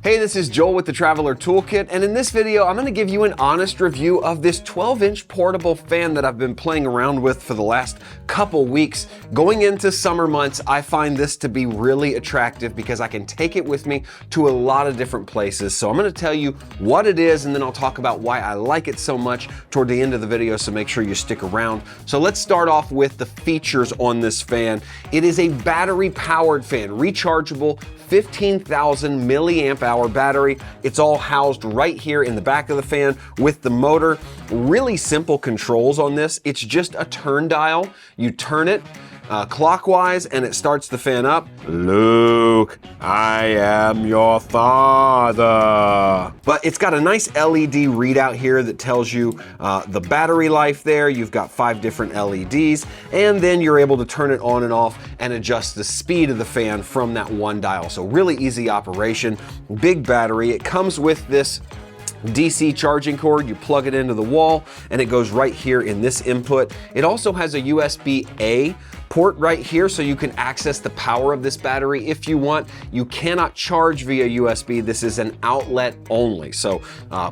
Hey, this is Joel with the Traveler Toolkit, and in this video, I'm gonna give you an honest review of this 12-inch portable fan that I've been playing around with for the last couple weeks. Going into summer months, I find this to be really attractive because I can take it with me to a lot of different places. So I'm gonna tell you what it is, and then I'll talk about why I like it so much toward the end of the video, so make sure you stick around. So let's start off with the features on this fan. It is a battery-powered fan, rechargeable, 15,000 milliamp hour battery. It's all housed right here in the back of the fan with the motor. Really simple controls on this. It's just a turn dial. You turn it clockwise and it starts the fan up. Luke, I am your father. But it's got a nice LED readout here that tells you the battery life there. You've got 5 different LEDs, and then you're able to turn it on and off and adjust the speed of the fan from that one dial. So really easy operation, big battery. It comes with this DC charging cord. You plug it into the wall and it goes right here in this input. It also has a USB-A port right here, so you can access the power of this battery if you want. You cannot charge via USB. This is an outlet only. So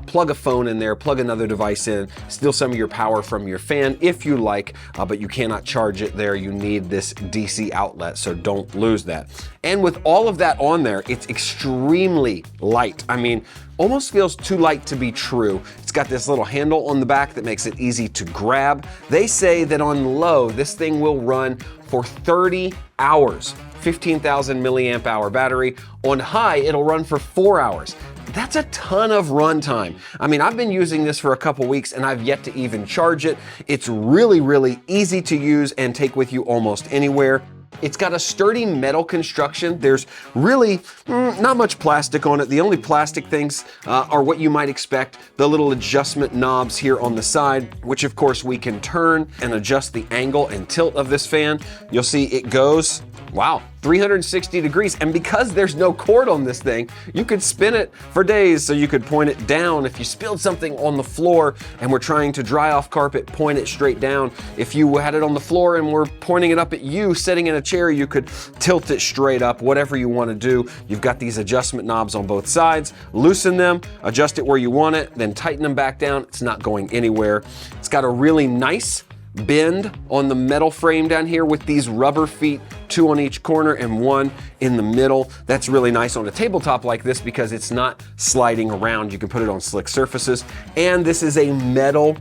plug a phone in there, plug another device in, steal some of your power from your fan if you like, but you cannot charge it there. You need this DC outlet, so don't lose that. And with all of that on there, it's extremely light. I mean, almost feels too light to be true. It's got this little handle on the back that makes it easy to grab. They say that on low, this thing will run for 30 hours, 15,000 milliamp hour battery. On high, it'll run for 4 hours. That's a ton of run time. I mean, I've been using this for a couple weeks and I've yet to even charge it. It's really, really easy to use and take with you almost anywhere. It's got a sturdy metal construction. There's really not much plastic on it. The only plastic things are what you might expect. The little adjustment knobs here on the side, which of course we can turn and adjust the angle and tilt of this fan. You'll see it goes, wow, 360 degrees. And because there's no cord on this thing, you could spin it for days. So you could point it down. If you spilled something on the floor and we're trying to dry off carpet, point it straight down. If you had it on the floor and we're pointing it up at you sitting in a chair, you could tilt it straight up, whatever you want to do. You've got these adjustment knobs on both sides. Loosen them, adjust it where you want it, then tighten them back down. It's not going anywhere. It's got a really nice bend on the metal frame down here with these rubber feet, 2 on each corner and 1 in the middle. That's really nice on a tabletop like this because it's not sliding around. You can put it on slick surfaces. And this is a metal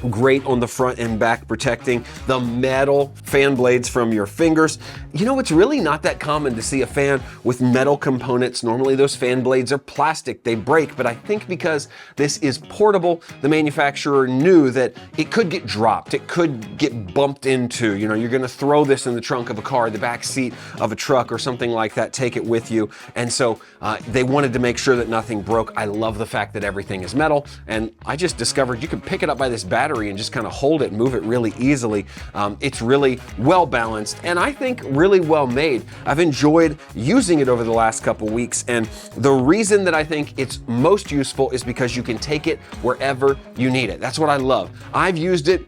grate on the front and back, protecting the metal fan blades from your fingers. You know, it's really not that common to see a fan with metal components. Normally those fan blades are plastic, they break, but I think because this is portable, the manufacturer knew that it could get dropped, it could get bumped into. You know, you're gonna throw this in the trunk of a car, the back seat of a truck or something like that, take it with you. And so they wanted to make sure that nothing broke. I love the fact that everything is metal, and I just discovered you can pick it up by this battery and just kind of hold it, move it really easily. It's really well balanced and I think really well made. I've enjoyed using it over the last couple weeks, and the reason that I think it's most useful is because you can take it wherever you need it. That's what I love. I've used it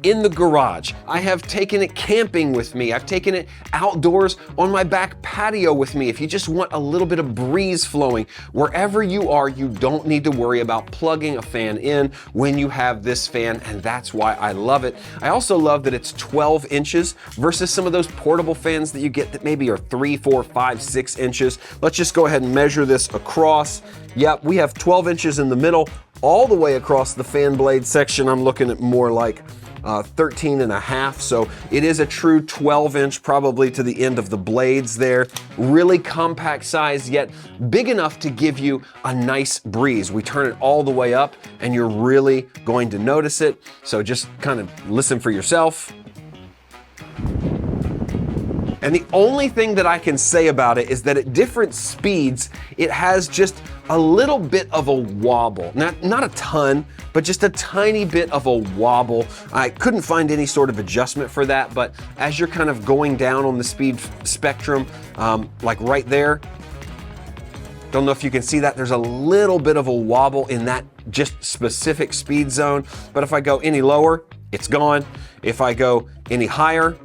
in the garage. I have taken it camping with me. I've taken it outdoors on my back patio with me. If you just want a little bit of breeze flowing, wherever you are, you don't need to worry about plugging a fan in when you have this fan, and that's why I love it. I also love that it's 12 inches versus some of those portable fans that you get that maybe are 3, 4, 5, 6 inches. Let's just go ahead and measure this across. Yep, we have 12 inches in the middle, all the way across the fan blade section. I'm looking at more like 13 and a half. So it is a true 12 inch, probably to the end of the blades there. Really compact size, yet big enough to give you a nice breeze. We turn it all the way up and you're really going to notice it. So just kind of listen for yourself. And the only thing that I can say about it is that at different speeds, it has just a little bit of a wobble. Not a ton, but just a tiny bit of a wobble. I couldn't find any sort of adjustment for that, but as you're kind of going down on the speed spectrum, like right there, don't know if you can see that, there's a little bit of a wobble in that just specific speed zone. But if I go any lower, it's gone. If I go any higher,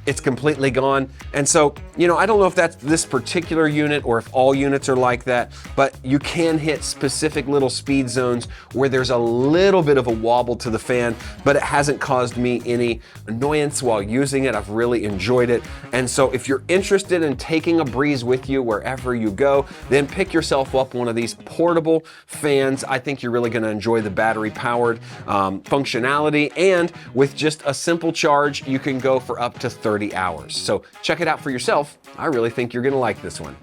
it's completely gone. And so, you know, I don't know if that's this particular unit or if all units are like that, but you can hit specific little speed zones where there's a little bit of a wobble to the fan, but it hasn't caused me any annoyance while using it. I've really enjoyed it. And so if you're interested in taking a breeze with you wherever you go, then pick yourself up one of these portable fans. I think you're really gonna enjoy the battery powered functionality, and with just a simple charge, you can go for up to 30 hours. So check it out for yourself. I really think you're gonna like this one.